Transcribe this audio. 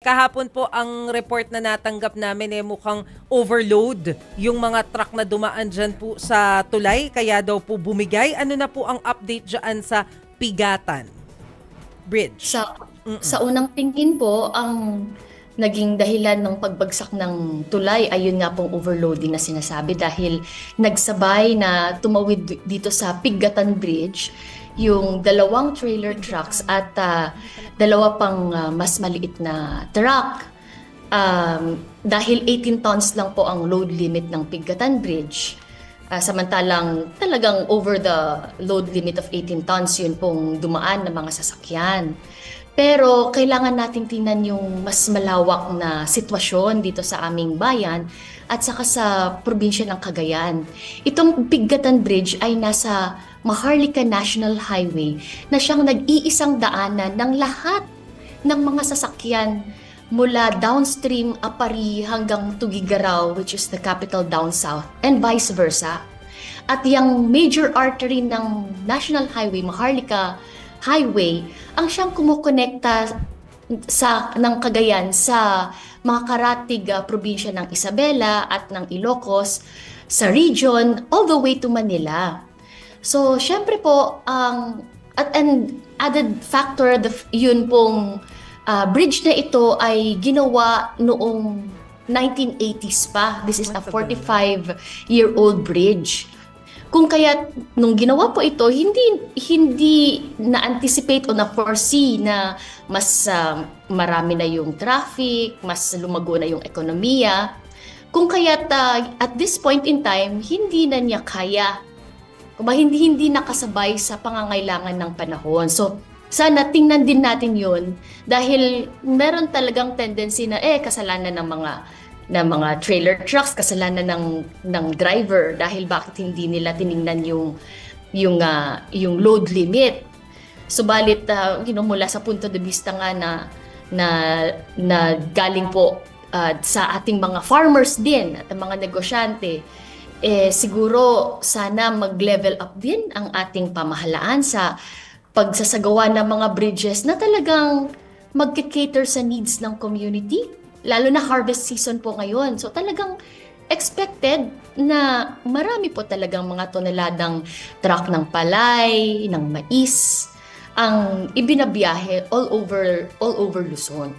kahapon po ang report na natanggap namin mukhang overload yung mga truck na dumaan dyan po sa tulay kaya daw po bumigay. Ano na po ang update dyan sa Pigatan Bridge? Sa unang tingin po, ang naging dahilan ng pagbagsak ng tulay ay yun nga pong overloading na sinasabi dahil nagsabay na tumawid dito sa Pigatan Bridge yung dalawang trailer trucks at dalawa pang mas maliit na truck. Dahil 18 tons lang po ang load limit ng Pigatan Bridge, samantalang talagang over the load limit of 18 tons yun pong dumaan ng mga sasakyan. Pero kailangan nating tingnan yung mas malawak na sitwasyon dito sa aming bayan at saka sa probinsya ng Cagayan. Itong Pigatan Bridge ay nasa Maharlika National Highway na siyang nag-iisang daanan ng lahat ng mga sasakyan mula downstream Apari hanggang Tugigaraw, which is the capital down south, and vice versa. At yung major artery ng National Highway, Maharlika Highway, ang siyang kumukonekta ng Cagayan sa mga karatig probinsya ng Isabela at ng Ilocos, sa region, all the way to Manila. So, syempre po, an added factor, yun pong bridge na ito ay ginawa noong 1980s pa. This is a 45-year-old bridge. Kung kaya nung ginawa po ito, hindi na-anticipate o na-foresee na mas marami na yung traffic, mas lumago na yung ekonomiya. Kung kaya at this point in time, hindi na niya kaya, hindi nakasabay sa pangangailangan ng panahon. So, sana tingnan din natin yun dahil meron talagang tendency na kasalanan ng mga trailer trucks, kasalanan ng driver dahil bakit hindi nila tiningnan yung load limit. Subalit mula sa punto de vista nga na galing po sa ating mga farmers din at mga negosyante, siguro sana mag-level up din ang ating pamahalaan sa pagsasagawa ng mga bridges na talagang mag-cater sa needs ng community. Lalo na harvest season po ngayon. So talagang expected na marami po talagang mga toneladang truck ng palay, ng mais, ang ibinabiyahe all over Luzon.